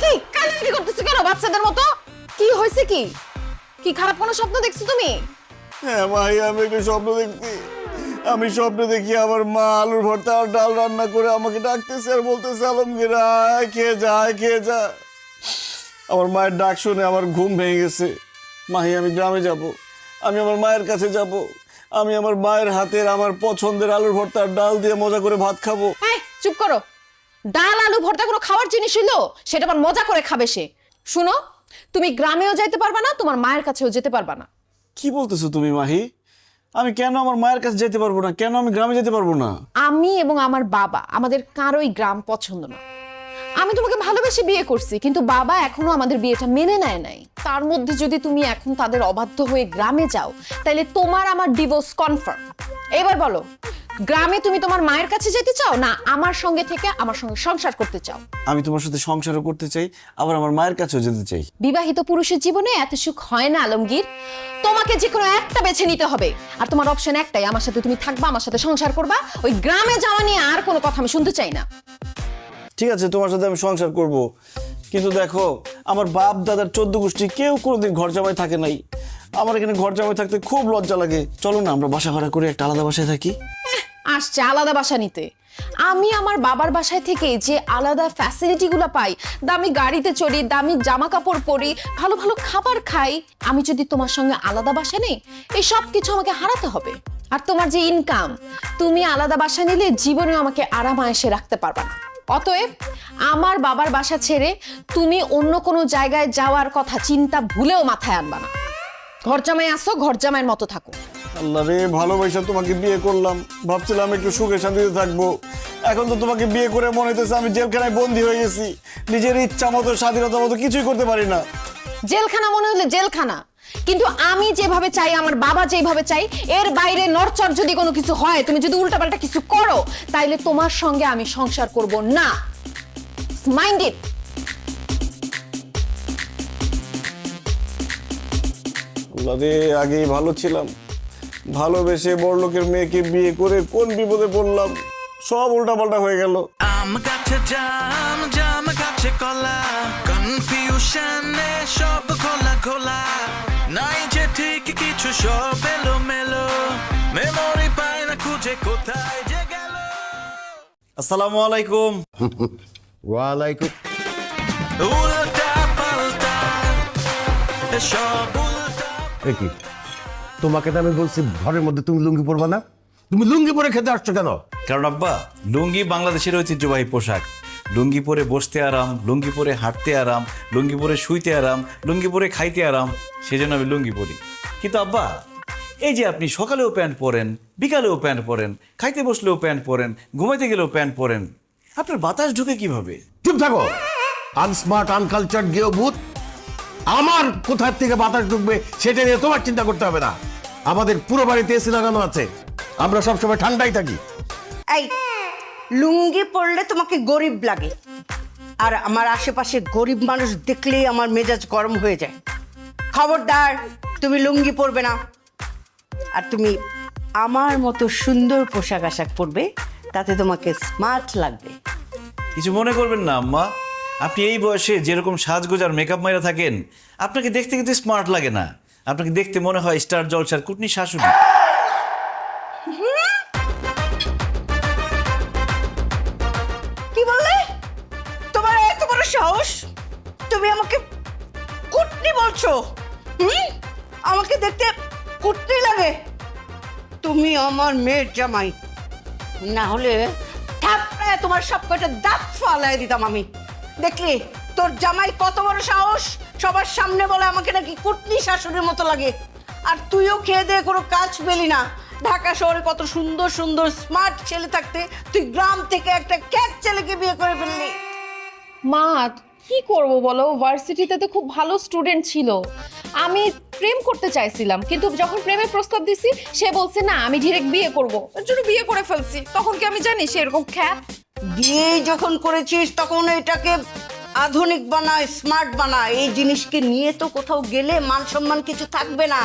কি কান্নাকাটি করতেছো কেন বাচ্চাদের মতো? কি হয়েছে? কি কি খারাপ কোনো স্বপ্ন দেখছো তুমি? হ্যাঁ ভাই, আমি একটা স্বপ্ন দেখছি। আমি স্বপ্নে দেখি আমার মা আলুর ভর্তা আর ডাল রান্না করে আমাকে ডাকতেছে আর বলতেছে, আলমগীর আয় খেয়ে যা, খেয়ে যা। আমার মায়ের ডাক শুনে আমার ঘুম ভেঙে গেছে। মাহি, আমি গ্রামে যাব, আমি আমার মায়ের কাছে যাব, আমি আমার মায়ের হাতের আমার পছন্দের আলুর ভর্তা আর ডাল দিয়ে মজা করে ভাত খাবো। এই চুপ করো। ডাল আলু ভর্তা কোনো খাওয়ার জিনিস হইলো? সেটা আবার মজা করে খাবে সে। শুনো, তুমি গ্রামেও যাইতে পারবা না, তোমার মায়ের কাছেও যেতে পারবা না। কি বলতেছো তুমি মাহি? আমি কেন আমার মায়ের কাছে যেতে পারবো না? কেন আমি গ্রামে যেতে পারবো না? আমি এবং আমার বাবা, আমাদের কারোই গ্রাম পছন্দ না। আমি তোমাকে ভালোবেসে বিয়ে করছি, কিন্তু বাবা এখনো আমাদের বিয়েটা মেনে নেয় নাই। তার মধ্যে যদি তুমি এখন তাদের অবাধ্য হয়ে গ্রামে যাও, তাহলে তোমার আমার ডিভোর্স কনফার্ম। এবার বলো, গ্রামে তুমি তোমার মায়ের কাছে যেতে চাও, না আমার সঙ্গে থেকে আমার সঙ্গে সংসার করতে চাও? আমি তোমার সাথে সংসারও করতে চাই, আবার আমার মায়ের কাছেও যেতে চাই। বিবাহিত পুরুষের জীবনে এত সুখ হয় না আলমগীর। তোমাকে যে কোনো একটা বেছে নিতে হবে, আর তোমার অপশন একটাই, আমার সাথে তুমি থাকবা, আমার সাথে সংসার করবা। ওই গ্রামে যাওয়া নিয়ে আর কোনো কথা আমি শুনতে চাই না। ঠিক আছে, তোমার সাথে আমি সংসার করব, কিন্তু দেখো, আমার বাপ দাদার 14 গোষ্ঠী কেউ কোনোদিন ঘর জামাই থাকে নাই। আমার এখানে ঘর জামাই থাকতে খুব লজ্জা লাগে। চলো না আমরা বাসা ভাড়া করে একটা আলাদা বাসায় থাকি। আসছে আলাদা বাসা নিতে। আমি আমার বাবার বাসায় থেকে যে আলাদা ফ্যাসিলিটি গুলো পাই, দামি গাড়িতে চড়ি, দামি জামা কাপড় পরি, ভালো ভালো খাবার খাই, আমি যদি তোমার সঙ্গে আলাদা বাসা নেই, এই সব কিছু আমাকে হারাতে হবে। আর তোমার যে ইনকাম, তুমি আলাদা বাসা নিলে জীবনে আমাকে আরাম আয়েসে রাখতে পারবা না। অতএব আমার বাবার বাসা ছেড়ে তুমি অন্য কোনো জায়গায় যাওয়ার কথা চিন্তা ভুলেও মাথায় আনবা না। ঘর জামাই আসো, ঘর জামাইয়ের মতো থাকো। আল্লাহ রে, ভালোবাসা তোমাকে বিয়ে করলাম, ভাবছিলাম একটু সুখে শান্তিতে থাকবো। এখন তো তোমাকে বিয়ে করে মনে হইতেছে আমি জেলখানায় বন্দী হয়ে গেছি। নিজের ইচ্ছা মতো, স্বাধীনতা মতো কিছুই করতে পারি না। জেলখানা মনে হলে জেলখানা, কিন্তু আমি যেভাবে চাই, আমার বাবা যেভাবে চাই, এর বাইরে নড়চড় যদি কোনো কিছু হয়, তুমি যদি উল্টাপাল্টা কিছু করো, তাইলে তোমার সঙ্গে আমি সংসার করব না। Mind it. আল্লাহ রে, আগেই ভালো ছিলাম, ভালোবেসে বড়লোকের মেয়েকে বিয়ে করে কোন বিপদে পড়লাম। সব উল্টাপাল্টা হয়ে গেল। আম গাছে জাম, জাম গাছে কলা, কনফিউশনে সব খোলা খোলা, নাই যে ঠিক কিছু, সব এলো মেলো, মেমোরি পায় না খুঁজে কোথায় যে গেল। আসসালামু আলাইকুম। ওয়ালাইকুম। উল্টা পাল্টা সব উল্টা। কি তোমাকে তো আমি বলছি ঘরের মধ্যে তুমি লুঙ্গি পরবা না, তুমি লুঙ্গি পরে খেতে আসছো কেন? কারণ আব্বা, লুঙ্গি বাংলাদেশের ঐতিহ্যবাহী পোশাক। লুঙ্গি পরে বসতে আরাম, লুঙ্গি পরে হাঁটতে আরাম, লুঙ্গি পরে শুইতে আরাম, লুঙ্গি পরে খাইতে আরাম, সেজন্য আমি লুঙ্গি পরি। কিন্তু আব্বা, এই যে আপনি সকালেও প্যান্ট পরেন, বিকালেও প্যান্ট পরেন, খাইতে বসলেও প্যান্ট পরেন, ঘুমাইতে গেলেও প্যান্ট পরেন, আপনার বাতাস ঢুকে কিভাবে? চুপ থাকো, আনস্মার্ট, আনকালচার্ড গেও ভূত। আমার কোথার থেকে বাতাস ঢুকবে সেটা নিয়ে তোমার চিন্তা করতে হবে না। আমাদের পুরো বাড়িতে এসি লাগানো আছে, আমরা সবসময় ঠান্ডাই থাকি। এই লুঙ্গি পরলে তোমাকে গরিব লাগে, আর আমার আশেপাশে গরিব মানুষ দেখলেই আমার মেজাজ গরম হয়ে যায়। খবরদার, তুমি লুঙ্গি পরবে না। আর তুমি আমার মতো সুন্দর পোশাক আশাক পরবে, তাতে তোমাকে স্মার্ট লাগবে। কিছু মনে করবেন না আম্মা, আপনি এই বয়সে যেরকম সাজগোজ আর মেকআপ মাইরা থাকেন, আপনাকে দেখতে কিন্তু স্মার্ট লাগে না। আপনাকে দেখতে মনে হয় স্টার জলসার কুটনি শাশুড়ি। কি বললে? তোমার এত বড় সাহস, তুমি আমাকে কুটনি বলছো? আমাকে দেখতে কুটনি লাগে? তুমি আমার মেয়ের জামাই, না হলে থাপড়ায় তোমার সব কয়টা দাঁত ফালাই দিতাম আমি। দেখলি তোর জামাই কত বড় সাহস, সবার সামনে বলে আমাকে নাকি কুটনি শাশুড়ির মতো লাগে। আর তুইও খেয়ে দিয়ে কোনো কাজ পেলি না। ঢাকা শহরে কত সুন্দর সুন্দর স্মার্ট ছেলে থাকতে তুই গ্রাম থেকে একটা ক্যাট ছেলেকে বিয়ে করে ফেললি। মা, কি করব বলো, ভার্সিটিতে তো খুব ভালো স্টুডেন্ট ছিল। আমি প্রেম করতে চাইছিলাম, কিন্তু যখন প্রেমের প্রস্তাব দিছি, সে বলছে না, আমি ডিরেক্ট বিয়ে করব। এর জন্য বিয়ে করে ফেলছি। তখন কি আমি জানি সে এরকম খ্যাত? বিয়ে যখন করেছিস তখন এটাকে আধুনিক বানা, স্মার্ট বানা, এই জিনিসকে নিয়ে তো কোথাও গেলে মান সম্মান কিছু থাকবে না।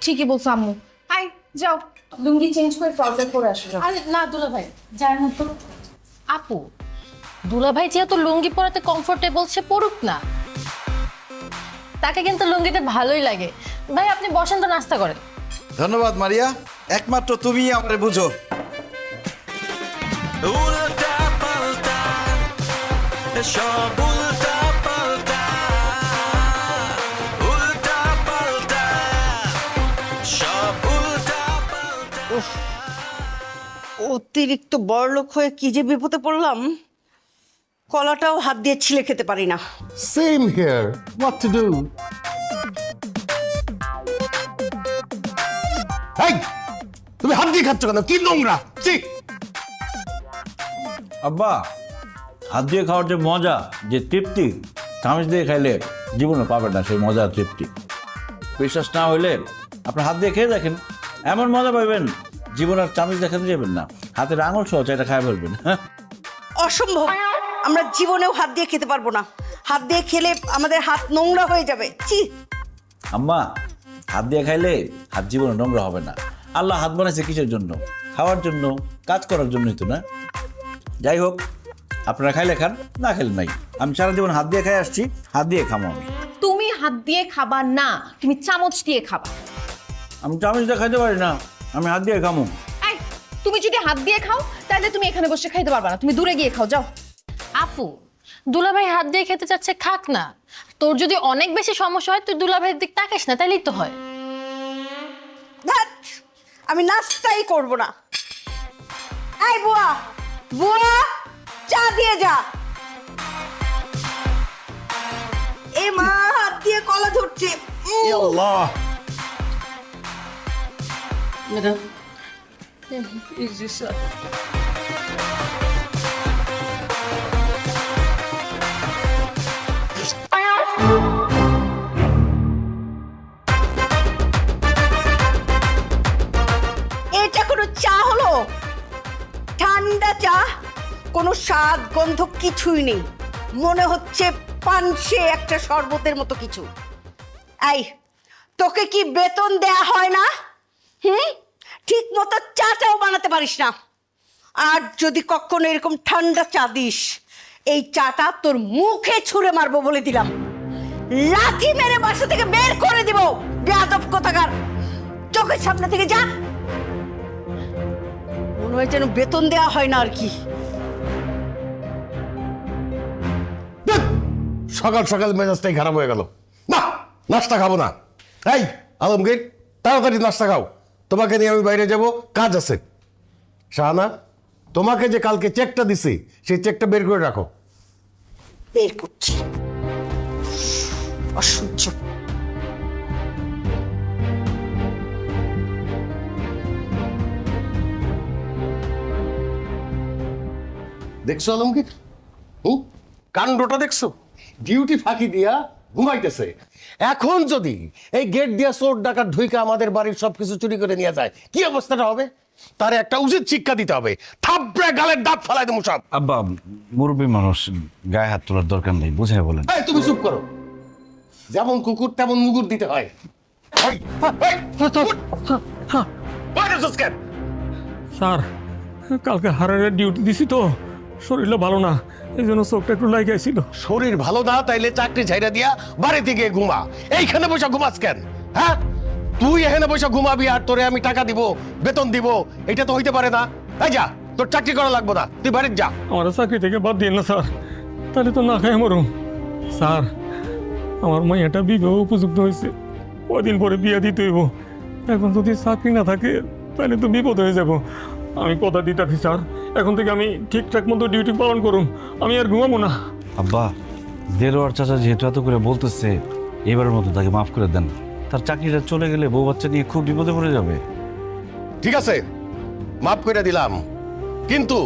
ঠিকই বলছো আম্মু। আই যাও লুঙ্গি চেঞ্জ করে ট্রাউজার পরে আসো যাও। আরে না দুলা ভাই যায় না তো। আপু দুলা ভাই যেহেতু লুঙ্গি পরাতে কমফোর্টেবল, সে পড়ুক না। তাকে কিন্তু লুঙ্গিতে ভালোই লাগে। ভাই আপনি বসেন তো, নাস্তা করেন। ধন্যবাদ মারিয়া, একমাত্র তুমিই আমারে বুঝো। উল্টা পাল্টা সব উল্টা পাল্টা উল্টা পাল্টা সব উল্টা পাল্টা অতিরিক্ত বড়লোক হয়ে কি যে বিপদে পড়লাম, কলাটাও হাত দিয়ে ছিলে খেতে পারি না। Same here, what to do? এই তুমি হাত দিয়ে খাচ্ছ কেন? কি নোংরা! ছি! আব্বা, হাত দিয়ে খাওয়ার যে মজা, যে তৃপ্তি, চামচ দিয়ে খাইলে জীবনে পাবেন না সেই মজা আর তৃপ্তি। বিশ্বাস না হইলে আপনার হাত দিয়ে খেয়ে দেখেন, এমন মজা পাবেন জীবন আর চামচ দেখাতে যাবেন না, হাতের আঙুল সহ চাইটা খাই ফেলবেন। অসম্ভব, আমরা জীবনেও হাত দিয়ে খেতে পারবো না। হাত দিয়ে খেলে আমাদের হাত নোংরা হয়ে যাবে। ছি! আম্মা, হাত দিয়ে খাইলে হাত জীবনে নোংরা হবে না। আল্লাহ হাত বানাইছে কিসের জন্য? খাওয়ার জন্য, কাজ করার জন্যই তো না? যাই হোক, আপনারা খাইলে খান, না খেলে নাই। আমি সারা জীবন হাত দিয়ে খাই আসছি, হাত দিয়ে খামো আমি। তুমি হাত দিয়ে খাবা না, তুমি চামচ দিয়ে খাবা। আমি চামচ দিয়ে খাইতে পারি না, আমি হাত দিয়ে খামো। এই তুমি যদি হাত দিয়ে খাও তাহলে তুমি এখানে বসে খাইতে পারবা না, তুমি দূরে গিয়ে খাও যাও। আপু দুলা ভাই হাত দিয়ে খেতে চাচ্ছে, খাক না। তোর যদি অনেক বেশি সমস্যা হয় তুই দুলা ভাইয়ের দিক তাকাস না, তাইলেই তো হয়। ধ্যাৎ, আমি নাস্তাই করব না। এই বুয়া, বুয়া, চা দিয়ে যা। এ মা, হাত দিয়ে কলা ধরছে। আল্লাহ! এটা কোনো চা হলো? ঠান্ডা চা, কোনো স্বাদ গন্ধ কিছুই নেই, মনে হচ্ছে পানসে একটা শরবতের মতো কিছু। এই, তোকে কি বেতন দেয়া হয় না? ঠিক মতো চাটাও বানাতে পারিস না। আর যদি কখনো এরকম ঠান্ডা চা দিস, এই চাটা তোর মুখে ছুঁড়ে মারবো বলে দিলাম। লাথি মেরে বাসা থেকে বের করে দিব, বেয়াদব কোথাকার। চোখের সামনে থেকে যা। মনে হয় যেন বেতন দেওয়া হয় না আর কি। ধ্যাৎ! সকাল সকাল মেজাজটাই খারাপ হয়ে গেল। না, নাস্তা খাবো না। এই আলমগীর, তাড়াতাড়ি নাস্তা খাও, তোমাকে নিয়ে আমি বাইরে যাব, কাজ আছে। শাহানা, তোমাকে যে কালকে চেকটা দিছি সেই চেকটা বের করে রাখো। বের করছি। অসহ্য। দেখছো আলমগীর? কাণ্ডটা দেখছো? ডিউটি ফাঁকি দিয়া ঘুমাইতেছে। এখন যদি এই গেট দিয়া চোর ডাকাত ঢুইকা আমাদের বাড়ির সবকিছু চুরি করে নিয়ে যায়, কি অবস্থাটা হবে? তার একটা উচিত শিক্ষা দিতে হবে। থাপড়ে গালের দাঁত ফালাই দেবো সব। আব্বা, মুরব্বী মানুষ, গায়ে হাত তোলার দরকার নেই, বুঝে বলেন। এই, তুমি চুপ করো। যেমন কুকুর তেমন মুগুর দিতে হয়। এই, এই, উঠ। বাইরে যাস কেন? স্যার, কালকে হারের ডিউটি দিছি তো, শরীরটা ভালো না, এই জন্য চোখটা একটু লাগাইছিল। শরীর ভালো না তাইলে চাকরি ছাইরা দিয়া বাড়িতে গিয়ে ঘুমা। এইখানে বসে ঘুমাস কেন? হ্যাঁ, তুই এখানে বসে ঘুমাবি আর তোরে আমি টাকা দিব, বেতন দিব, এটা তো হইতে পারে না। এই যা, তোর চাকরি করা লাগবো না, তুই বাড়িতে যা। আমার চাকরি থেকে বাদ দিন না স্যার, তাহলে তো না খাই মরুম। স্যার, আমার মাইয়াটা বিবাহ উপযুক্ত হয়েছে, কদিন পরে বিয়ে দিতে হইব। এখন যদি চাকরি না থাকে তাহলে তো বিপদ হয়ে যাব। আমি কথা দিতেছি স্যার, এখন থেকে আমি ঠিকঠাক মতো ডিউটি পালন করুন, আমি আর ঘুমাবো না। আব্বা, দেলোয়ার চাচা যেহেতু এত করে বলতেছে, এবারের মতো তাকে মাফ করে দেন। তার চাকরিটা চলে গেলে বউ বাচ্চা নিয়ে খুব বিপদে পড়ে যাবে। ঠিক আছে, মাফ করে দিলাম, কিন্তু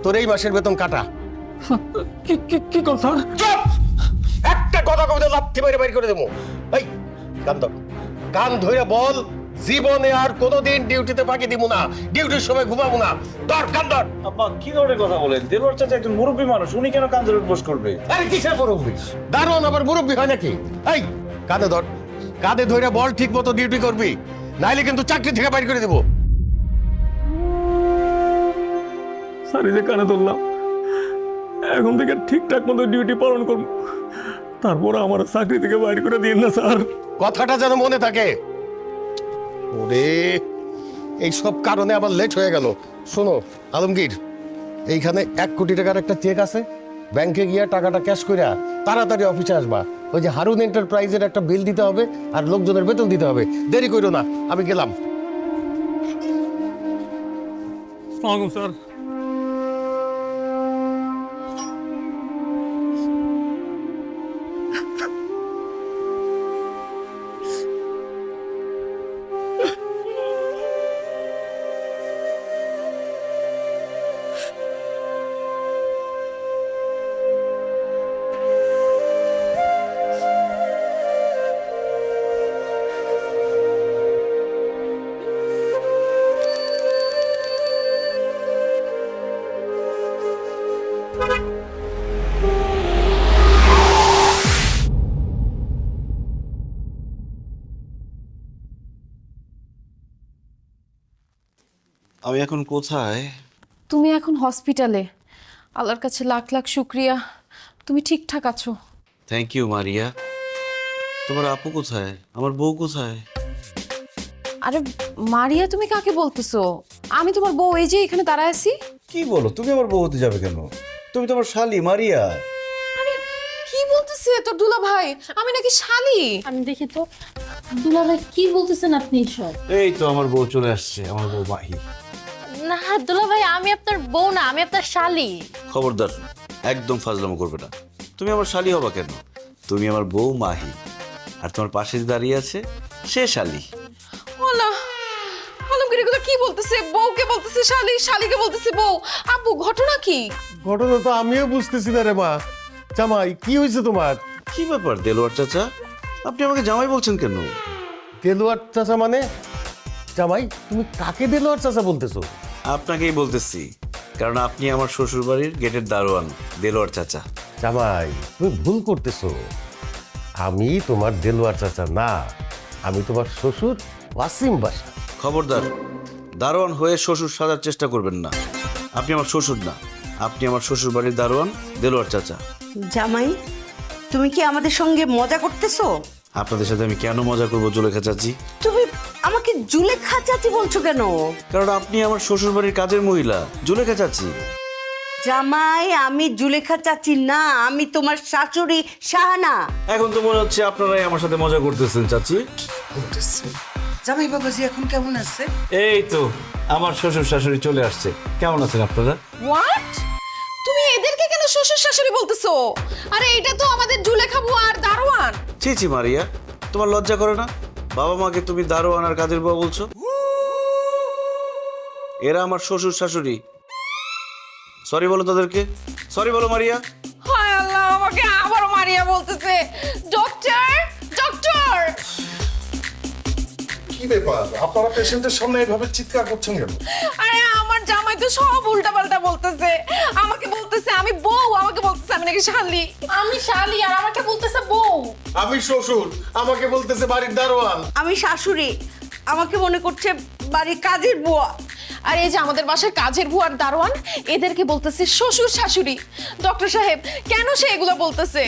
তোর এই মাসের বেতন কাটা। কি কি কি কল স্যার? চুপ! একটা কথা কবিতা লাথি বাইরে বাইরে করে দেবো। এই কান ধর, কান ধরে বল, জীবনে আর কোনোদিন ডিউটিতে ফাঁকি দিব না, ডিউটির সময় ঘুমাবো না। দরকার দর। আব্বা কি ধরনের কথা বলেন? দেলোয়ার চাচা একজন মুরব্বী মানুষ, উনি কেন কান ধরে বস করবে? আরে কিসের মুরব্বী? দারোয়ান আবার মুরব্বী হয় নাকি? এই কাঁধে ধর, কাঁধে ধরে বল, ঠিক মতো ডিউটি করবি, নাইলে কিন্তু চাকরি থেকে বাইর করে দেবো। স্যার এই যে কানে ধরলাম, এখন থেকে ঠিকঠাক মতো ডিউটি পালন করবো, তারপর আমার চাকরি থেকে বাইর করে দিন না স্যার। কথাটা যেন মনে থাকে। ওরে এই সব কারণে আবার লেট হয়ে গেল। শোনো আলমগীর, এইখানে 1 কোটি টাকার একটা চেক আছে, ব্যাংকে গিয়ে টাকাটা ক্যাশ কইরা তাড়াতাড়ি অফিসে আসবা। ওই যে হারুন এন্টারপ্রাইজের একটা বিল দিতে হবে আর লোকজনের বেতন দিতে হবে। দেরি কইরো না, আমি গেলাম। আসসালামু আলাইকুম স্যার। আমি এখন কোথায়? তুমি এখন হসপিটালে। আল্লাহর কাছে লাখ লাখ শুক্রিয়া, তুমি ঠিকঠাক আছো। Thank you Maria. তোমার আপু কোথায়? আমার বউ কোথায়? আরে মারিয়া, তুমি কাকে বলতেছো? আমি তোমার বউ, এই যে এখানে দাঁড়ায় আছি। কি বলো? তুমি আমার বউ হতে যাবে কেন? তুমি তো আমার শালি মারিয়া। কি বলতেছে তোর দুলা ভাই? আমি নাকি শালি? আমি দেখি তো দুলাভাই কি বলতেছেন আপনি সব? এই তো আমার বউ চলে আসছে, আমার বউ মাহি। না দুলাভাই, আমি আপনার বউ না, আমি আপনার শালি। খবরদার, একদম ফাজলামো করবে না। তুমি আমার শালি হবা কেন? তুমি আমার বউ মাহি, আর তোমার পাশে যে দাঁড়িয়ে আছে সে শালি। ওলা আলমগীর এগুলো কি বলতেছে? বউকে বলতেছে শালি, শালিকে বলতেছে বউ। আপু ঘটনা কি? ঘটনা তো আমিও বুঝতেছি না রে মা। জামাই কি হয়েছে তোমার? কি ব্যাপার দেলোয়ার চাচা, আপনি আমাকে জামাই বলছেন কেন? দেলোয়ার চাচা মানে? জামাই তুমি কাকে দেলোয়ার চাচা বলতেছো? আপনাকেই বলতেছি, কারণ আপনি আমার শ্বশুর বাড়ির গেটের দারোয়ান দেলোয়ার চাচা। জামাই তুমি ভুল করতেছো। আমি তোমার দেলোয়ার চাচা না, আমি তোমার শ্বশুর ওয়াসিম বাসা। খবরদার, দারোয়ান হয়ে শ্বশুর সাজার চেষ্টা করবেন না। আপনি আমার শ্বশুর না, আপনি আমার শ্বশুর বাড়ির দারোয়ান দেলোয়ার চাচা। জামাই, তুমি কি আমাদের সঙ্গে মজা করতেছো? আপনাদের সাথে আমি কেন মজা করবো জুলেখা চাচি? তুমি আমাকে জুলেখা চাচি বলছো কেন? কারণ আপনি আমার শ্বশুর বাড়ির কাজের মহিলা জুলেখা চাচি। জামাই, আমি জুলেখা চাচি না, আমি তোমার শাশুড়ি শাহানা। এখন তো মনে হচ্ছে আপনারাই আমার সাথে মজা করতেছেন চাচি। জামাই বাবাজি এখন কেমন আছে? এই তো আমার শ্বশুর শাশুড়ি চলে আসছে। কেমন আছেন আপনারা? হোয়াট? তুমি এদেরকে কেন শ্বশুর শাশুড়ি বলতেছো? আরে এটা তো আমাদের জুলেখা বুয়া আর দারোয়ান। ছি ছি মারিয়া, তোমার লজ্জা করে না? বাবা মাকে তুমি দারোয়ান আর কাজের বুয়া বলছো? এরা আমার শ্বশুর শাশুড়ি। সরি বলো তাদেরকে, সরি বলো মারিয়া। হায় আল্লাহ, আমাকে আবার মারিয়া বলতেছে। Doctor, doctor! কি ব্যাপার, আপনারা পেশেন্টের সামনে এভাবে চিৎকার করছেন কেন? আরে আমার জামাই তো সব উল্টাপাল্টা বলতেছে। আমাকে বলতেছে আমি বউ, আমাকে বলতেছে আমি নাকি শালি। আমি শালি আর আমাকে বলতেছে বউ। আমি শ্বশুর, আমাকে বলতেছে বাড়ির দারোয়ান। আমি শাশুড়ি, আমাকে মনে করছে বাড়ির কাজের বুয়া। আর এই যে আমাদের বাসায় কাজের বুয়ার দারোয়ান, এদেরকে বলতেছে শ্বশুর শাশুড়ি। ডক্টর সাহেব, কেন সে এগুলো বলতেছে?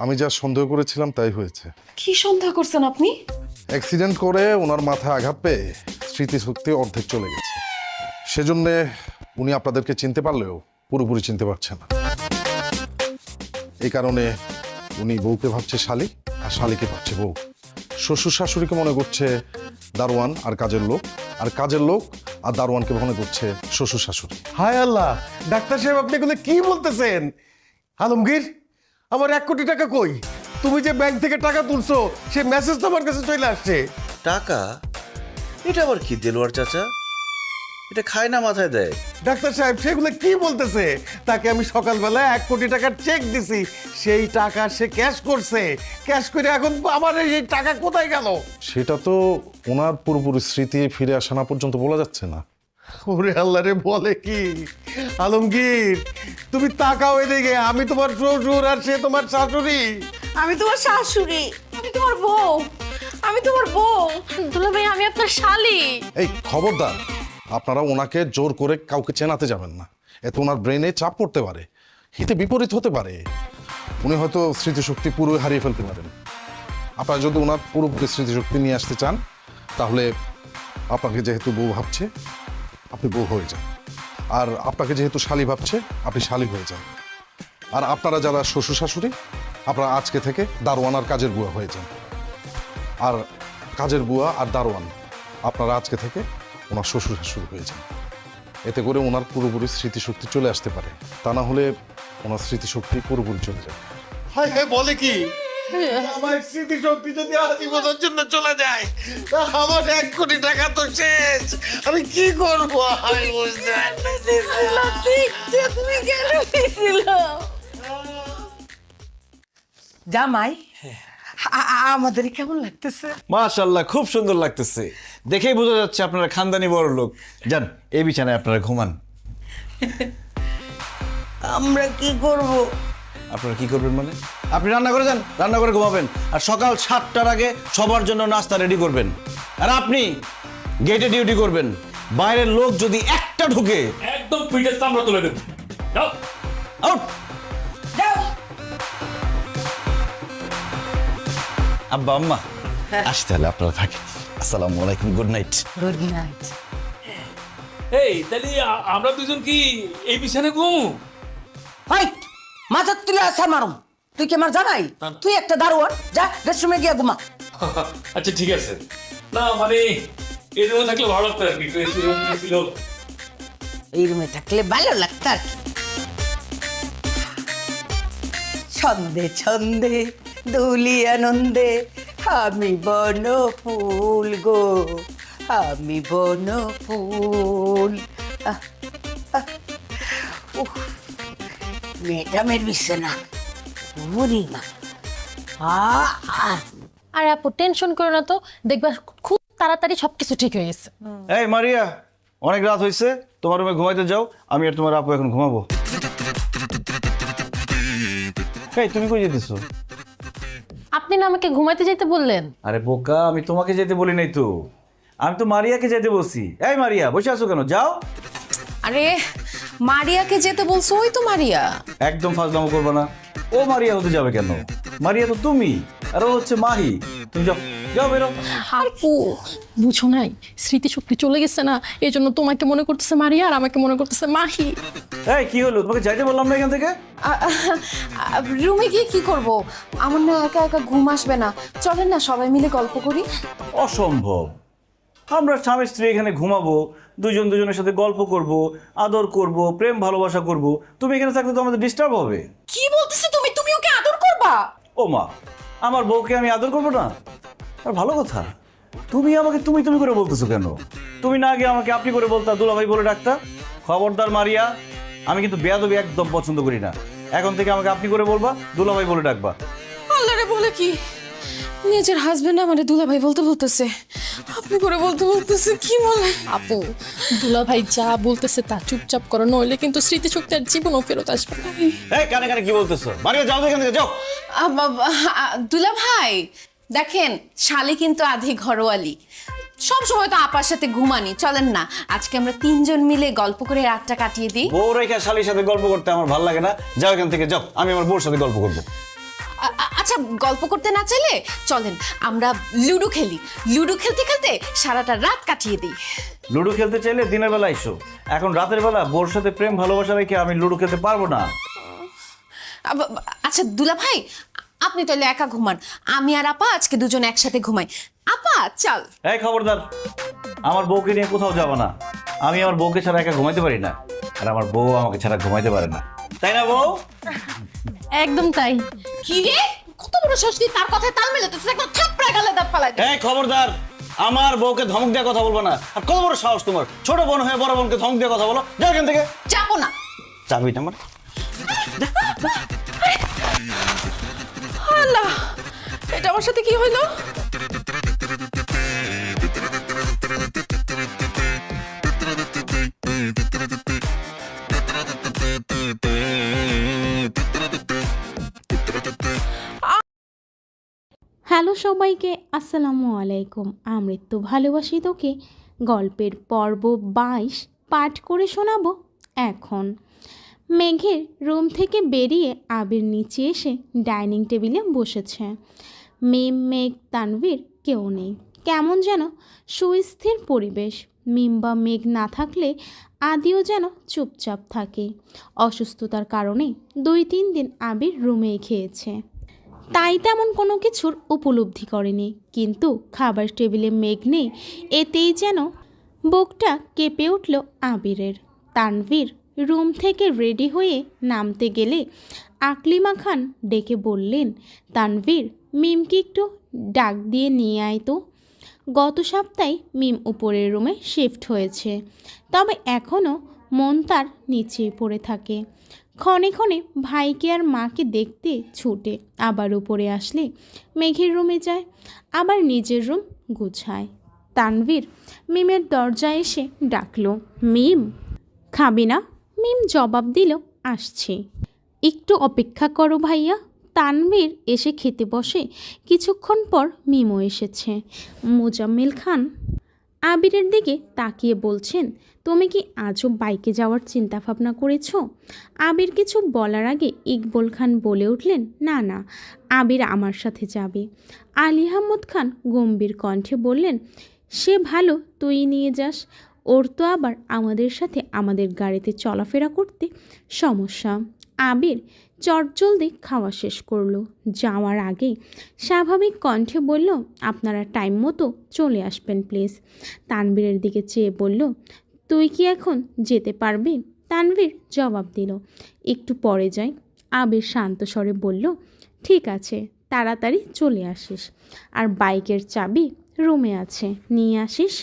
আমি যা সন্দেহ করেছিলাম তাই হয়েছে। কি সন্দেহ করছেন আপনি? অ্যাক্সিডেন্ট করে ওনার মাথায় আঘাত পেয়ে স্মৃতিশক্তি অর্ধেক চলে গেছে। সেজন্য উনি আপনাদেরকে চিনতে পারলেও পুরোপুরি চিনতে পারছে না। এই কারণে উনি বউকে ভাবছে শালি আর শালিকে ভাবছে বউ। শ্বশুর শাশুড়িকে মনে করছে দারোয়ান আর কাজের লোক, আর কাজের লোক আর দারোয়ানকে মনে করছে শ্বশুর শাশুড়ি। হায় আল্লাহ, ডাক্তার সাহেব আপনি এগুলো কি বলতেছেন? আলমগীর, আমার 1 কোটি টাকা কই? তুমি যে ব্যাংক থেকে টাকা তুলছো সেই মেসেজ তো আমার কাছে চলে আসছে। টাকা? এটা আবার কি দেলোয়ার চাচা? এটা খায় না মাথায় দেয়। ডাক্তার সাহেব সেগুলো কি বলতেছে? তাকে আমি সকালবেলা 1 কোটি টাকার চেক দিছি, সেই টাকা সে ক্যাশ করছে। ক্যাশ করে এখন আমার এই টাকা কোথায় গেল? সেটা তো ওনার পুরোপুরি স্মৃতি ফিরে আসা না পর্যন্ত বলা যাচ্ছে না। ওরে আল্লাহ রে, বলে কি? আলমগীর, তুমি তাকাও এদিকে, আমি তোমার শ্বশুর আর সে তোমার শাশুড়ি। আমি তোমার শাশুড়ি। আমি তোমার বউ, আমি তোমার বউ। দুলা ভাই আমি আপনার শালি। এই খবরদার, আপনারা ওনাকে জোর করে কাউকে চেনাতে যাবেন না। এতে ওনার ব্রেনে চাপ পড়তে পারে, হিতে বিপরীত হতে পারে। উনি হয়তো স্মৃতিশক্তি পুরো হারিয়ে ফেলতে পারেন। আপনারা যদি ওনার পুরোপুরি স্মৃতিশক্তি নিয়ে আসতে চান, তাহলে আপনাকে যেহেতু বউ ভাবছে, আপনি বউ হয়ে যান। আর আপনাকে যেহেতু শালি ভাবছে, আপনি শালি হয়ে যান। আর আপনারা যারা শ্বশুর শাশুড়ি, আপনারা আজকে থেকে দারোয়ান আর কাজের বুয়া হয়ে যান। আর কাজের বুয়া আর দারোয়ান আপনারা আজকে থেকে ওনার শ্বশুর শাশুড়ি হয়ে যান। এতে করে ওনার পুরোপুরি স্মৃতিশক্তি চলে আসতে পারে, তা না হলে ওনার স্মৃতিশক্তি পুরোপুরি চলে যাবে। হায় হায়, বলে কি? আমার স্মৃতিশক্তি যদি আজীবনের জন্য চলে যায়, তা আমার 1 কোটি টাকা তো শেষ। আমি কি করবো? আমি বুঝতে পারতেছি না। তুমি কেন দিছিল জামাই? আমাদের কেমন লাগতেছে? মাশাআল্লাহ, খুব সুন্দর লাগতেছে। দেখেই বোঝা যাচ্ছে আপনারা খানদানি বড় লোক। যান, এই বিছানায় আপনারা ঘুমান। আমরা কি করব? আপনারা কি করবেন মানে? আপনি রান্না করে যান, রান্না করে ঘুমাবেন। আর সকাল 7টার আগে সবার জন্য নাস্তা রেডি করবেন। আর আপনি গেটে ডিউটি করবেন। বাইরের লোক যদি একটা ঢুকে, একদম পিঠের চামড়া তুলে দেব। যাও। আউট। আব্বা আম্মা, আসি তাহলে, আপনারা থাকেন। আসসালামু আলাইকুম, গুড নাইট। Good night. এই তাহলে আমরা দুজন কি এই বিছানে ঘুমু? হাই, মাথা তুলে আসা মারুম। তুই কি আমার জামাই? তুই একটা দারোয়ান, যা রেস্টরুমে গিয়ে ঘুমা। আচ্ছা ঠিক আছে। না মানে এই রুমে থাকলে ভালো লাগতো আর কি। এই রুমে থাকলে ভালো লাগতো আর কি। ছন্দে ছন্দে দুলি আনন্দে আমি বন ফুল গো, আমি বন ফুল। ম্যাডামের বিছানা বুড়ি মা। আর আপু টেনশন করো না তো, দেখবা খুব তাড়াতাড়ি সবকিছু ঠিক হয়ে গেছে। এই মারিয়া, অনেক রাত হয়েছে, তোমার রুমে ঘুমাইতে যাও। আমি আর তোমার আপু এখন ঘুমাবো। এই তুমি কই যেতেছো? আপনি না আমাকে ঘুমাইতে যেতে বললেন। আরে বোকা, আমি তোমাকে যেতে বলি নাই তো, আমি তো মারিয়াকে যেতে বলছি। এই মারিয়া, বসে আছো কেন? যাও। আরে মারিয়াকে যেতে বলছো? ওই তো মারিয়া। একদম ফাজলামো করবে না। ও মারিয়া হতে যাবে কেন? মারিয়া তো তুমি, আর ও হচ্ছে মাহি। তুমি যাও, যাও, বেরো। আপু বুঝো নাই, স্মৃতিশক্তি চলে গেছে না, এই জন্য তোমাকে মনে করতেছে মারিয়া আর আমাকে মনে করতেছে মাহি। এই কি হলো? তোমাকে যাইতে বললাম না এখান থেকে? রুমে গিয়ে কি করব? আমার না একা একা ঘুম আসবে না। চলেন না সবাই মিলে গল্প করি। অসম্ভব। আমরা স্বামী স্ত্রী এখানে ঘুমাবো, দুজন দুজনের সাথে গল্প করব, আদর করব, প্রেম ভালোবাসা করব। তুমি এখানে থাকলে তো আমাদের ডিস্টার্ব হবে। কি বলতেছো তুমি? তুমি ওকে আদর করবা? ও মা, আমার বউকে আমি আদর করবো না? আর ভালো কথা, তুমি আমাকে তুমি তুমি করে বলতেছো কেন? তুমি না আগে আমাকে আপনি করে বলতা, দুলাভাই বলে ডাকতা। খবরদার মারিয়া, আমি কিন্তু বেয়াদবি একদম পছন্দ করি না। এখন থেকে আমাকে আপনি করে বলবা, দুলাভাই বলে ডাকবা। আল্লাহরে, বলে কি? নিজের হাজবেন্ড আমারে দুলাভাই বলতে বলতেছে, আপনি করে বলতে বলতেছে। কি বলে? আপু দুলা ভাই যা বলতেছে তা চুপচাপ করো, নইলে কিন্তু স্মৃতিশক্তি আর জীবনও ফেরত আসবে না। এই কানে কানে কি বলতেছো? মারিয়া যাও তো এখান থেকে, যাও। দুলাভাই দেখেন, শালি কিন্তু আধি ঘরোয়ালি। সব সময় তো আপার সাথে ঘুমানি। চলেন না আজকে আমরা 3 জন মিলে গল্প করে রাতটা কাটিয়ে দিই। বউ রেখা শালির সাথে গল্প করতে আমার ভালো লাগে না। যাও এখান থেকে, যাও। আমি আমার বউর সাথে গল্প করবো। আচ্ছা, গল্প করতে না চাইলে চলেন আমরা লুডো খেলি। লুডো খেলতে খেলতে সারাটা রাত কাটিয়ে দিই। লুডো খেলতে চাইলে দিনের বেলা এসো। এখন রাতের বেলা বউর সাথে প্রেম ভালোবাসা রেখে আমি লুডো খেলতে পারবো না। আচ্ছা দুলাভাই, আপনি তাহলে একা ঘুমান, আমি আর আপা আজকে দুজন একসাথে ঘুমাই। আপা চল। এই খবরদার, আমার বউকে নিয়ে কোথাও যাবো না। আমি আমার বউকে ছাড়া একা ঘুমাইতে পারি না, আর আমার বউ আমাকে ছাড়া ঘুমাইতে পারে না। তাই না বউ? একদম তাই। কি রে, কত বড় শাস্তি! তার কথায় তাল মেলাতেছে, একদম থাপড়া গালে দাঁত ফালাই দে। এই খবরদার, আমার বউকে ধমক দিয়ে কথা বলবো না। আর কত বড় সাহস তোমার, ছোট বোন হয়ে বড় বোনকে ধমক দিয়ে কথা বলো? যাও এখান থেকে। যাবো না। যাবি না মানে? আল্লাহ, এটা আমার সাথে কি হইলো? হ্যালো সবাইকে, আসসালামু আলাইকুম। আমৃত্যু ভালোবাসি তোকে গল্পের পর্ব 22 পাঠ করে শোনাবো এখন। মেঘের রুম থেকে বেরিয়ে আবির নিচে এসে ডাইনিং টেবিলে বসেছে। মিম, মেঘ, তানভীর কেউ নেই। কেমন যেন সুস্থির পরিবেশ। মিম বা মেঘ না থাকলে আদিও যেন চুপচাপ থাকে। অসুস্থতার কারণে 2-3 দিন আবির রুমেই খেয়েছে, তাই তেমন কোনো কিছুর উপলব্ধি করেনি। কিন্তু খাবার টেবিলে মেঘ নেই, এতেই যেন বুকটা কেঁপে উঠল আবিরের। তানভীর রুম থেকে রেডি হয়ে নামতে গেলে আকলিমা খান ডেকে বললেন, তানভীর, মিমকে একটু ডাক দিয়ে নিয়ে আয় তো। গত সপ্তাহে মিম উপরের রুমে শিফট হয়েছে, তবে এখনও মন তার নিচে পড়ে থাকে। ক্ষণে ক্ষণে ভাইকে আর মাকে দেখতে ছুটে, আবার উপরে আসলে মেঘের রুমে যায়, আবার নিজের রুম গুছায়। তানভীর মিমের দরজায় এসে ডাকলো, মিম খাবি না? মিম জবাব দিল, আসছি। একটু অপেক্ষা করো ভাইয়া। তানভীর এসে খেতে বসে। কিছুক্ষণ পর মিমও এসেছে। মোজাম্মেল খান আবিরের দিকে তাকিয়ে বলছেন, তুমি কি আজও বাইকে যাওয়ার চিন্তা ভাবনা করেছ? আবির কিছু বলার আগে ইকবল খান বলে উঠলেন, না না, আবির আমার সাথে যাবে। আলী আহমদ খান গম্ভীর কণ্ঠে বললেন, সে ভালো, তুই নিয়ে যাস। ওর তো আবার আমাদের সাথে আমাদের গাড়িতে চলাফেরা করতে সমস্যা। আবির চটজলদি খাওয়া শেষ করলো। যাওয়ার আগে স্বাভাবিক কণ্ঠে বলল, আপনারা টাইম মতো চলে আসবেন প্লিজ। তানভীরের দিকে চেয়ে বলল, তুই কি এখন যেতে পারবি? তানভীর জবাব দিল, একটু পরে যাই। আবির শান্ত স্বরে বলল, ঠিক আছে, তাড়াতাড়ি চলে আসিস। আর বাইকের চাবি রুমে আছে, নিয়ে আসিস।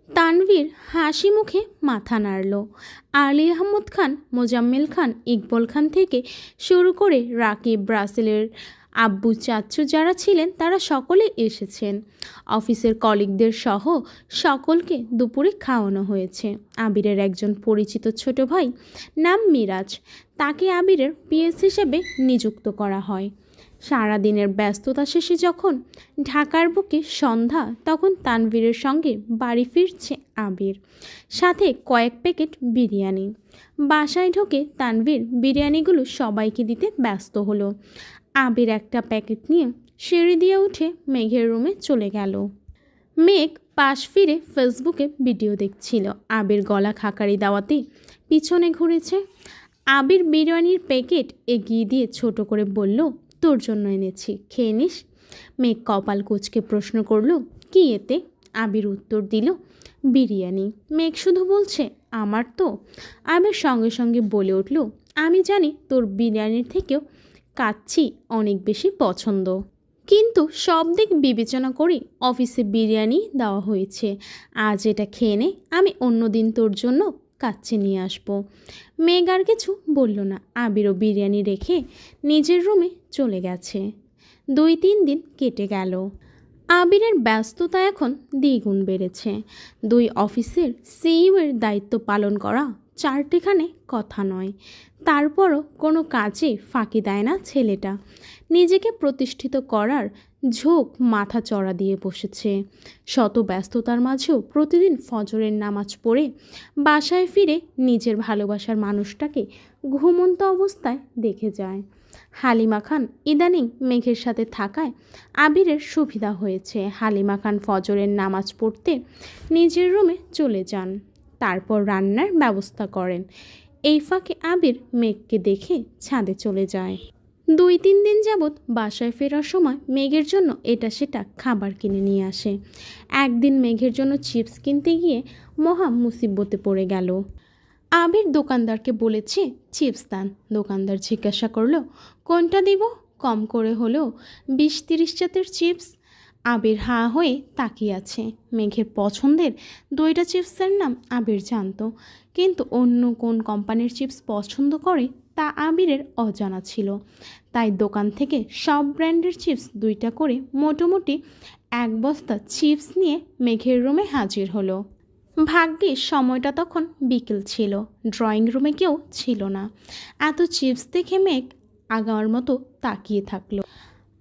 তানভীর হাসি মুখে মাথা নাড়ল। আলী আহমদ খান, মোজাম্মেল খান, ইকবল খান থেকে শুরু করে রাকিব, ব্রাসেলের আব্বু, চাচ্চু যারা ছিলেন তারা সকলে এসেছেন। অফিসের কলিগদের সহ সকলকে দুপুরে খাওয়ানো হয়েছে। আবিরের একজন পরিচিত ছোট ভাই, নাম মিরাজ, তাকে আবিরের পিএস হিসেবে নিযুক্ত করা হয়। সারাদিনের ব্যস্ততা শেষে যখন ঢাকার বুকে সন্ধ্যা, তখন তানভীরের সঙ্গে বাড়ি ফিরছে আবির, সাথে কয়েক প্যাকেট বিরিয়ানি। বাসায় ঢুকে তানভীর বিরিয়ানিগুলো সবাইকে দিতে ব্যস্ত হলো। আবির একটা প্যাকেট নিয়ে সিঁড়ি দিয়ে উঠে মেঘের রুমে চলে গেল। মেঘ পাশ ফিরে ফেসবুকে ভিডিও দেখছিল। আবির গলা খাকারি দেওয়াতে পিছনে ঘুরেছে। আবির বিরিয়ানির প্যাকেট এগিয়ে দিয়ে ছোট করে বলল, তোর জন্য এনেছি, খেয়ে নিস। মেঘ কপাল কুঁচকে প্রশ্ন করল, কি এতে? আবির উত্তর দিল, বিরিয়ানি। মেঘ শুধু বলছে, আমার তো। আবির সঙ্গে সঙ্গে বলে উঠল, আমি জানি তোর বিরিয়ানির থেকেও কাচ্চি অনেক বেশি পছন্দ, কিন্তু সব দিক বিবেচনা করে অফিসে বিরিয়ানি দেওয়া হয়েছে। আজ এটা খেয়ে নে, আমি অন্যদিন তোর জন্য কাচ্চি নিয়ে আসবো। মেঘ আর কিছু বলল না। আবিরও বিরিয়ানি রেখে নিজের রুমে চলে গেছে। 2-3 দিন কেটে গেল। আবিরের ব্যস্ততা এখন দ্বিগুণ বেড়েছে। 2 অফিসের সিইওর দায়িত্ব পালন করা চারটিখানে কথা নয়। তারপরও কোনো কাজে ফাঁকি দেয় না ছেলেটা। নিজেকে প্রতিষ্ঠিত করার ঝোঁক মাথা চড়া দিয়ে বসেছে। শত ব্যস্ততার মাঝেও প্রতিদিন ফজরের নামাজ পড়ে বাসায় ফিরে নিজের ভালোবাসার মানুষটাকে ঘুমন্ত অবস্থায় দেখে যায়। হালিমা খান ইদানিং মেঘের সাথে থাকায় আবিরের সুবিধা হয়েছে। হালিমা খান ফজরের নামাজ পড়তে নিজের রুমে চলে যান, তারপর রান্নার ব্যবস্থা করেন। এই ফাঁকে আবির মেঘকে দেখে ছাদে চলে যায়। 2-3 দিন যাবৎ বাসায় ফেরার সময় মেঘের জন্য এটা সেটা খাবার কিনে নিয়ে আসে। একদিন মেঘের জন্য চিপস কিনতে গিয়ে মহা মুসিবতে পড়ে গেল। আবির দোকানদারকে বলেছে চিপস দান। দোকানদার জিজ্ঞাসা করলো, কোনটা দিব? কম করে হলেও 20-30 জাতের চিপস। আবির হাঁ হয়ে তাকিয়ে আছে। মেঘের পছন্দের 2টা চিপসের নাম আবির জানতো, কিন্তু অন্য কোন কোম্পানির চিপস পছন্দ করে তা আবিরের অজানা ছিল। তাই দোকান থেকে সব ব্র্যান্ডের চিপস 2টা করে মোটামুটি 1 বস্তা চিপস নিয়ে মেঘের রুমে হাজির হলো। ভাগ্যিস সময়টা তখন বিকেল ছিল, ড্রয়িং রুমে কেউ ছিল না। এত চিপস দেখে মেঘ আগার মতো তাকিয়ে থাকলো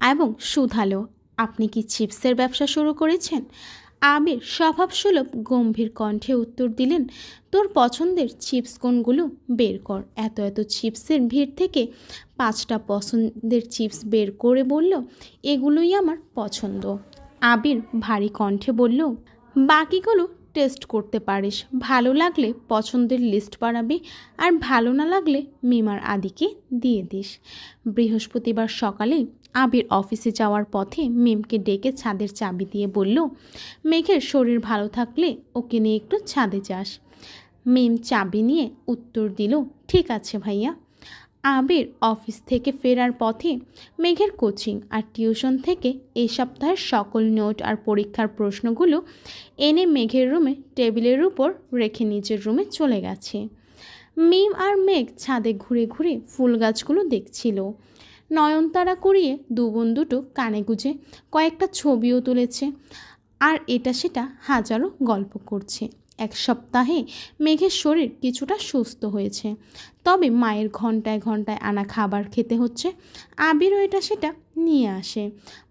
এবং শুধালো, আপনি কি চিপসের ব্যবসা শুরু করেছেন? আবির স্বভাবসুলভ গম্ভীর কণ্ঠে উত্তর দিলেন, তোর পছন্দের চিপস কোনগুলো বের কর। এত এত চিপসের ভিড় থেকে 5টা পছন্দের চিপস বের করে বলল, এগুলোই আমার পছন্দ। আবির ভারী কণ্ঠে বলল, বাকিগুলো টেস্ট করতে পারিস, ভালো লাগলে পছন্দের লিস্ট বাড়াবি, আর ভালো না লাগলে মিমার আদিকে দিয়ে দিস। বৃহস্পতিবার সকালে আবির অফিসে যাওয়ার পথে মিমকে ডেকে ছাদের চাবি দিয়ে বলল, মেঘের শরীর ভালো থাকলে ওকে নিয়ে একটু ছাদে যাস। মিম চাবি নিয়ে উত্তর দিল, ঠিক আছে ভাইয়া। আবির অফিস থেকে ফেরার পথে মেঘের কোচিং আর টিউশন থেকে এই সপ্তাহের সকল নোট আর পরীক্ষার প্রশ্নগুলো এনে মেঘের রুমে টেবিলের উপর রেখে নিজের রুমে চলে গেছে। মিম আর মেঘ ছাদে ঘুরে ঘুরে ফুল গাছগুলো দেখছিল। নয়নতারা করিয়ে দু বোন দুটো কানে গুঁজে কয়েকটা ছবিও তুলেছে, আর এটা সেটা হাজারো গল্প করছে। 1 সপ্তাহে মেঘের শরীর কিছুটা সুস্থ হয়েছে, তবে মায়ের ঘন্টায় ঘন্টায় আনা খাবার খেতে হচ্ছে। আবিরও এটা সেটা নিয়ে আসে।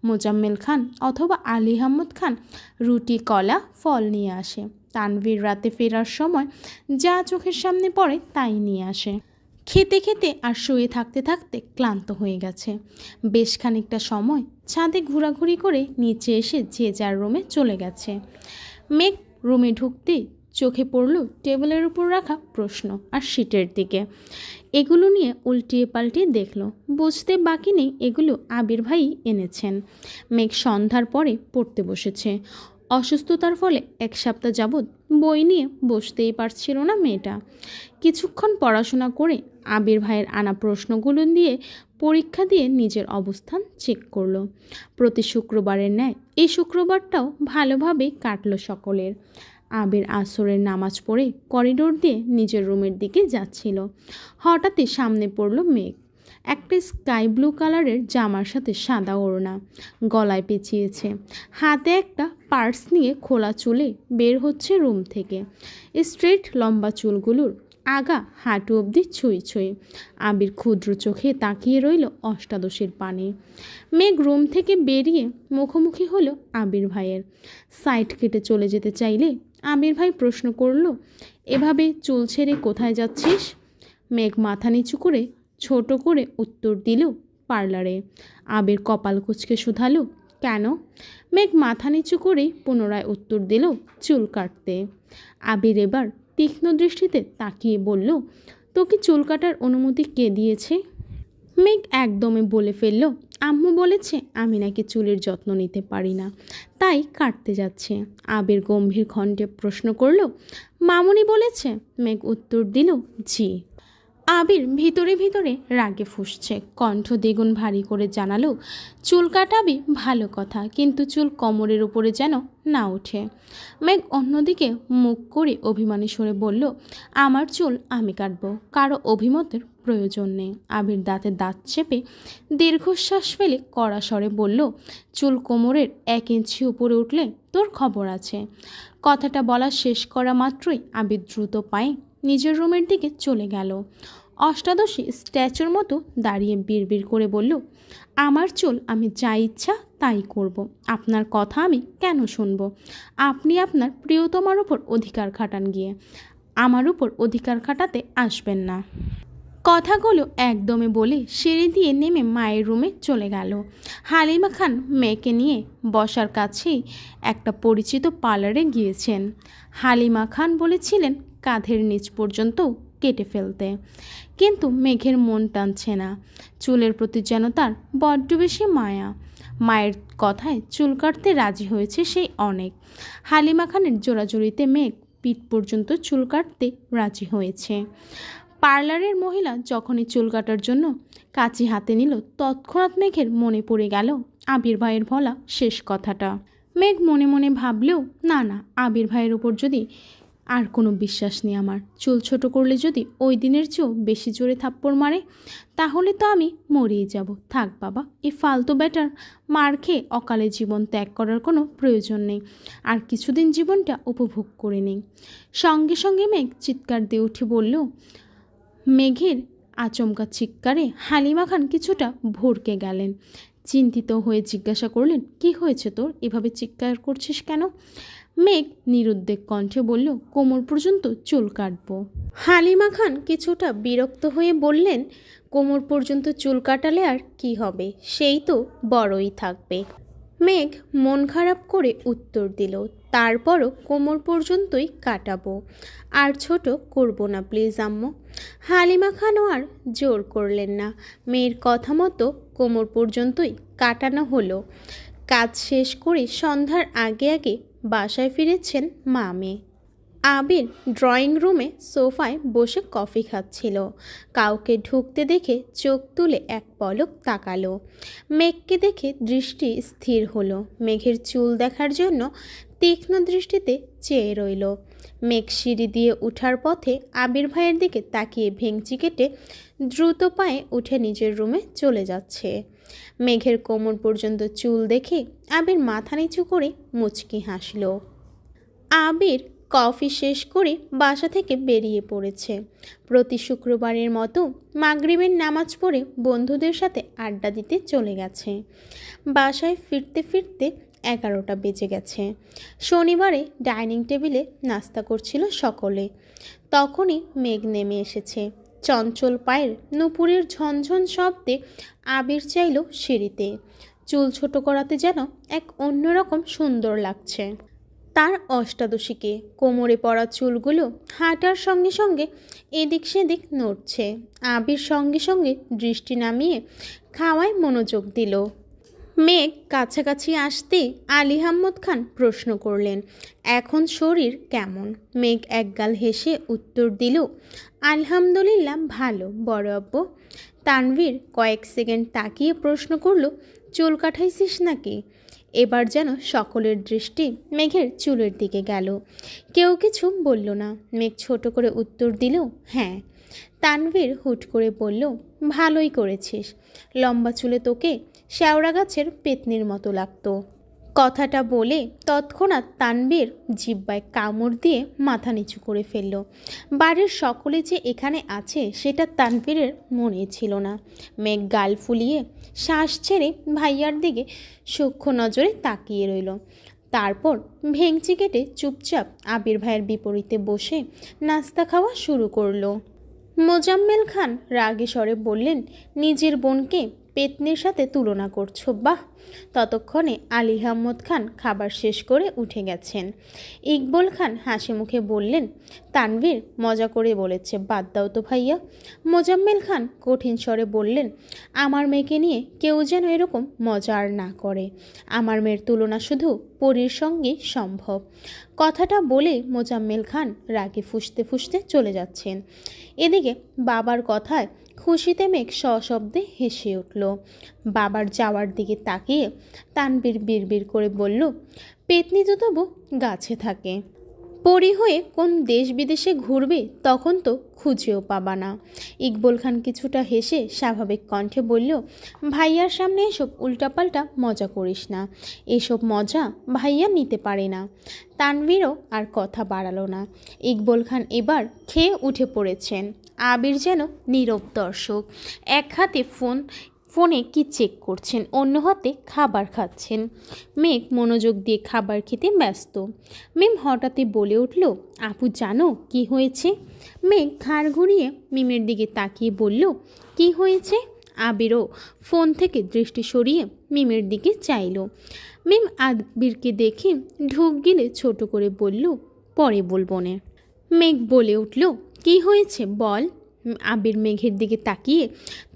মোজাম্মেল খান অথবা আলী আহমদ খান রুটি, কলা, ফল নিয়ে আসে। তানভীর রাতে ফেরার সময় যা চোখের সামনে পড়ে তাই নিয়ে আসে। খেতে খেতে আর শুয়ে থাকতে থাকতে ক্লান্ত হয়ে গেছে। বেশ খানিকটা সময় ছাদে ঘোরাঘুরি করে নিচে এসে যে যার রুমে চলে গেছে। মেঘ রুমে ঢুকতে চোখে পড়ল টেবিলের উপর রাখা প্রশ্ন আর শিটের দিকে। এগুলো নিয়ে উল্টিয়ে পাল্টিয়ে দেখল, বুঝতে বাকি নেই এগুলো আবির ভাই এনেছেন। মেঘ সন্ধ্যার পরে পড়তে বসেছে। অসুস্থতার ফলে 1 সপ্তাহ যাবৎ বই নিয়ে বসতেই পারছিল না মেয়েটা। কিছুক্ষণ পড়াশোনা করে আবির ভাইয়ের আনা প্রশ্নগুলো দিয়ে পরীক্ষা দিয়ে নিজের অবস্থান চেক করলো। প্রতি শুক্রবারের ন্যায় এই শুক্রবারটাও ভালোভাবেই কাটলো সকলের। আবির আসরের নামাজ পড়ে করিডোর দিয়ে নিজের রুমের দিকে যাচ্ছিল। হঠাৎই সামনে পড়ল মেঘ। একটা স্কাই ব্লু কালারের জামার সাথে সাদা ওড়না, গলায় পেঁচিয়েছে, হাতে একটা পার্স নিয়ে খোলা চুলে বের হচ্ছে রুম থেকে। স্ট্রেট লম্বা চুলগুলোর আগা হাঁটু অবধি ছুঁই ছুঁই। আবির ক্ষুদ্র চোখে তাকিয়ে রইল অষ্টাদশীর পানে। মেঘ রুম থেকে বেরিয়ে মুখোমুখি হলো আবির ভাইয়ের। সাইড কেটে চলে যেতে চাইলে আবির ভাই প্রশ্ন করল, এভাবে চুল ছেড়ে কোথায় যাচ্ছিস? মেঘ মাথা নিচু করে ছোট করে উত্তর দিল, পার্লারে। আবির কপাল কুঁচকে শুধালো, কেন? মেঘ মাথা নিচু করে পুনরায় উত্তর দিল, চুল কাটতে। আবির এবার তীক্ষ্ণ দৃষ্টিতে তাকিয়ে বলল, তোকে চুল কাটার অনুমতি কে দিয়েছে? মেঘ একদমে বলে ফেলল, আম্মু বলেছে আমি নাকি চুলের যত্ন নিতে পারি না, তাই কাটতে যাচ্ছে। আবির গম্ভীর কণ্ঠে প্রশ্ন করল, মামুনি বলেছে? মেঘ উত্তর দিল, জি। আবির ভিতরে ভিতরে রাগে ফুঁসছে, কণ্ঠ দ্বিগুণ ভারী করে জানালো, চুল কাটাবি ভালো কথা, কিন্তু চুল কোমরের উপরে যেন না ওঠে। মেঘ অন্যদিকে মুখ করে অভিমানী সুরে বলল, আমার চুল আমি কাটবো, কারো অভিমতের প্রয়োজন নেই। আবির দাঁতে দাঁত চেপে দীর্ঘশ্বাস ফেলে কড়া স্বরে বলল, চুল কোমরের 1 ইঞ্চি উপরে উঠলে তোর খবর আছে। কথাটা বলা শেষ করা মাত্রই আবির দ্রুত পায়ে নিজের রুমের দিকে চলে গেল। অষ্টাদশী স্ট্যাচুর মতো দাঁড়িয়ে বিড়বিড় করে বলল, আমার চুল আমি যা ইচ্ছা তাই করব, আপনার কথা আমি কেন শুনবো? আপনি আপনার প্রিয়তমার উপর অধিকার খাটান গিয়ে, আমার উপর অধিকার খাটাতে আসবেন না। কথাগুলো একদমে বলে সিঁড়ি দিয়ে নেমে মায়ের রুমে চলে গেল। হালিমা খান মেয়েকে নিয়ে বসার কাছেই একটা পরিচিত পার্লারে গিয়েছেন। হালিমা খান বলেছিলেন কাঁধের নিচ পর্যন্ত কেটে ফেলতে, কিন্তু মেঘের মন টানছে না। চুলের প্রতি যেন তার বড্ড বেশি মায়া। মায়ের কথায় চুল কাটতে রাজি হয়েছে সেই অনেক। হালিমা খানের জোড়াজুড়িতে মেঘ পিঠ পর্যন্ত চুল কাটতে রাজি হয়েছে। পার্লারের মহিলা যখনই চুল কাটার জন্য কাঁচি হাতে নিল, তৎক্ষণাৎ মেঘের মনে পড়ে গেল আবির ভাইয়ের বলা শেষ কথাটা। মেঘ মনে মনে ভাবলেও না, আবির ভাইয়ের উপর যদি আর কোনো বিশ্বাস নেই আমার। চুল ছোট করলে যদি ওই দিনের চেয়েও বেশি জোরে থাপ্পড় মারে তাহলে তো আমি মরেই যাব। থাক বাবা, এই ফালতু ব্যাটার মার খেয়ে অকালে জীবন ত্যাগ করার কোনো প্রয়োজন নেই। আর কিছুদিন জীবনটা উপভোগ করে নেই। সঙ্গে সঙ্গে মেঘ চিৎকার দিয়ে উঠে বলল। মেঘের আচমকা চিৎকারে হালিমা খান কিছুটা ভড়কে গেলেন। চিন্তিত হয়ে জিজ্ঞাসা করলেন, কি হয়েছে তোর, এভাবে চিৎকার করছিস কেন? মেঘ নিরুদ্বেগ কণ্ঠে বলল, কোমর পর্যন্ত চুল কাটবো। হালিমা খান কিছুটা বিরক্ত হয়ে বললেন, কোমর পর্যন্ত চুল কাটালে আর কি হবে, সেই তো বড়ই থাকবে। মেঘ মন খারাপ করে উত্তর দিল, তারপরও কোমর পর্যন্তই কাটাবো, আর ছোট করব না প্লিজ আম্মু। হালিমা খানও আর জোর করলেন না। মেয়ের কথা মতো কোমর পর্যন্তই কাটানো হলো। কাজ শেষ করে সন্ধ্যার আগে আগে বাসায় ফিরেছেন মা মেয়ে। আবির ড্রয়িং রুমে সোফায় বসে কফি খাচ্ছিল। কাউকে ঢুকতে দেখে চোখ তুলে এক পলক তাকালো। মেঘকে দেখে দৃষ্টি স্থির হলো। মেঘের চুল দেখার জন্য তীক্ষ্ণ দৃষ্টিতে চেয়ে রইল। মেঘ সিঁড়ি দিয়ে উঠার পথে আবির ভাইয়ের দিকে তাকিয়ে ভেঙচি কেটে দ্রুত পায়ে উঠে নিজের রুমে চলে যাচ্ছে। মেঘের কোমর পর্যন্ত চুল দেখে আবির মাথা নিচু করে মুচকি হাসল। আবির কফি শেষ করে বাসা থেকে বেরিয়ে পড়েছে। প্রতি শুক্রবারের মতো মাগরিবের নামাজ পড়ে বন্ধুদের সাথে আড্ডা দিতে চলে গেছে। বাসায় ফিরতে ফিরতে 11টা বেজে গেছে। শনিবারে ডাইনিং টেবিলে নাস্তা করছিল সকলে। তখনই মেঘ নেমে এসেছে। চঞ্চল পায়ের নুপুরের ঝনঝন শব্দে আবির চাইল সিঁড়িতে। চুল ছোট করাতে যেন এক অন্যরকম সুন্দর লাগছে। তার অষ্টাদশীকে কোমরে পড়া চুলগুলো হাঁটার সঙ্গে সঙ্গে এদিক সেদিক নড়ছে। আবির সঙ্গে সঙ্গে দৃষ্টি নামিয়ে খাওয়ায় মনোযোগ দিল। মেঘ কাছাকাছি আসতে আলী আহমদ খান প্রশ্ন করলেন, এখন শরীর কেমন? মেঘ একগাল হেসে উত্তর দিল, আলহামদুলিল্লাহ ভালো বড় আব্বু। তানভীর কয়েক সেকেন্ড তাকিয়ে প্রশ্ন করল, চুল কাটাইছিস নাকি? এবার যেন সকলের দৃষ্টি মেঘের চুলের দিকে গেল। কেউ কিছু বলল না। মেঘ ছোট করে উত্তর দিল, হ্যাঁ। তানভীর হুট করে বলল, ভালোই করেছিস, লম্বা চুলে তোকে শেওড়া গাছের পেতনির মতো লাগতো। কথাটা বলে তৎক্ষণাৎ তানভীর জিহ্বায় কামড় দিয়ে মাথা নিচু করে ফেলল। বাড়ির সকলে যে এখানে আছে সেটা তানভীরের মনে ছিল না। মেঘ গাল ফুলিয়ে শ্বাস ছেড়ে ভাইয়ার দিকে সূক্ষ্ম নজরে তাকিয়ে রইল। তারপর ভেঙচি কেটে চুপচাপ আবির ভাইয়ের বিপরীতে বসে নাস্তা খাওয়া শুরু করলো। মোজাম্মেল খান রাগে স্বরে বললেন, নিজের বোনকে পেতনির সাথে তুলনা করছো, বাহ। ততক্ষণে আলী আহমদ খান খাবার শেষ করে উঠে গেছেন। ইকবল খান হাসি মুখে বললেন, তানভীর মজা করে বলেছে, বাদ দাও তো ভাইয়া। মোজাম্মেল খান কঠিন স্বরে বললেন, আমার মেয়েকে নিয়ে কেউ যেন এরকম মজা আর না করে। আমার মেয়ের তুলনা শুধু পরীর সঙ্গেই সম্ভব। কথাটা বলে মোজাম্মেল খান রাগে ফুঁসতে ফুঁসতে চলে যাচ্ছেন। এদিকে বাবার কথায় খুশিতে মেঘ সশব্দে হেসে উঠল। বাবার যাওয়ার দিকে তাকিয়ে তানভীর বিড়বিড় করে বলল, পেতনি তো তবু গাছে থাকে, পরি হয়ে কোন দেশ বিদেশে ঘুরবে তখন তো খুঁজেও পাবা না। ইকবল খান কিছুটা হেসে স্বাভাবিক কণ্ঠে বলল, ভাইয়ার সামনে এসব উল্টাপাল্টা মজা করিস না, এসব মজা ভাইয়া নিতে পারে না। তানভীরও আর কথা বাড়ালো না। ইকবল খান এবার খেয়ে উঠে পড়েছেন। আবির যেন নীরব দর্শক, এক হাতে ফোনে কি চেক করছেন, অন্য হাতে খাবার খাচ্ছেন। মেঘ মনোযোগ দিয়ে খাবার খেতে ব্যস্ত। মিম হঠাৎই বলে উঠল, আপু জানো কি হয়েছে? মেঘ ঘাড় ঘুরিয়ে মিমের দিকে তাকিয়ে বলল, কি হয়েছে? আবিরও ফোন থেকে দৃষ্টি সরিয়ে মিমের দিকে চাইল। মিম আবিরকে দেখে ঢোক গিলে ছোট করে বলল, পরে বলবো না। মেঘ বলে উঠল, কি হয়েছে বল। আবির মেঘের দিকে তাকিয়ে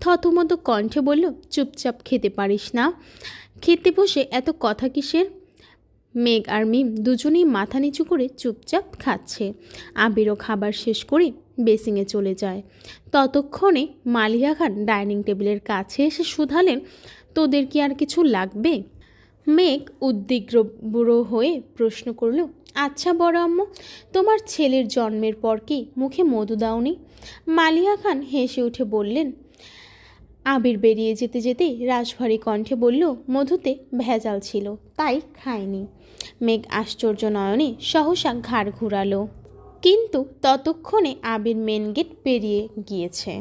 থতমত কণ্ঠে বলল, চুপচাপ খেতে পারিস না? খেতে বসে এত কথা কিসের? মেঘ আর মিম দুজনেই মাথা নিচু করে চুপচাপ খাচ্ছে। আবিরও খাবার শেষ করে বেসিংয়ে চলে যায়। ততক্ষণে মালিয়া খান ডাইনিং টেবিলের কাছে এসে শুধালেন, তোদের কি আর কিছু লাগবে? মেঘ উদ্বিগ্ন হয়ে প্রশ্ন করল, আচ্ছা বড় আম্মু, তোমার ছেলের জন্মের পর কি মুখে মধু দাওনি? মালিয়া খান হেসে উঠে বললেন। আবির বেরিয়ে যেতে যেতে রাশভারী কণ্ঠে বলল, মধুতে ভেজাল ছিল, তাই খায়নি। মেঘ আশ্চর্য নয়নে সহসা ঘাড় ঘুরালো, কিন্তু ততক্ষণে আবির মেন গেট পেরিয়ে গিয়েছে।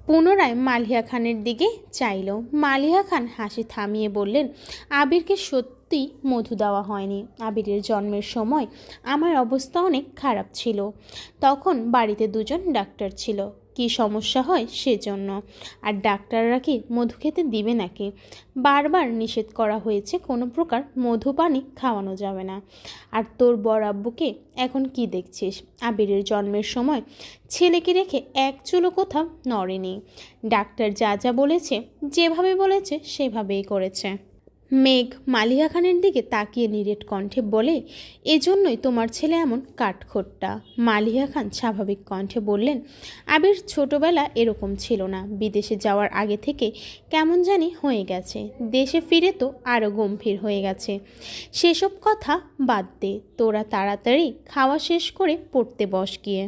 পুনরায় মালিয়া খানের দিকে চাইল। মালিয়া খান হাসি থামিয়ে বললেন, আবিরকে সত্যি মধু দেওয়া হয়নি। আবিরের জন্মের সময় আমার অবস্থা অনেক খারাপ ছিল। তখন বাড়িতে দুজন ডাক্তার ছিল, কি সমস্যা হয় সেজন্য। আর ডাক্তাররা কি মধু খেতে দিবে নাকি? বারবার নিষেধ করা হয়েছে, কোনো প্রকার মধু পানি খাওয়ানো যাবে না। আর তোর বড় আব্বুকে এখন কি দেখছিস? আবিরের জন্মের সময় ছেলেকে রেখে এক চুলও কোথাও নড়েনি। ডাক্তার যা যা বলেছে, যেভাবে বলেছে সেভাবেই করেছে। মেঘ মালিয়া খানের দিকে তাকিয়ে নিরেট কণ্ঠে বলে, এজন্যই তোমার ছেলে এমন কাঠখোট্টা। মালিয়া খান স্বাভাবিক কণ্ঠে বললেন, আবির ছোটবেলা এরকম ছিল না, বিদেশে যাওয়ার আগে থেকে কেমন জানি হয়ে গেছে। দেশে ফিরে তো আরও গম্ভীর হয়ে গেছে। সেসব কথা বাদ দে, তোরা তাড়াতাড়ি খাওয়া শেষ করে পড়তে বস গিয়ে।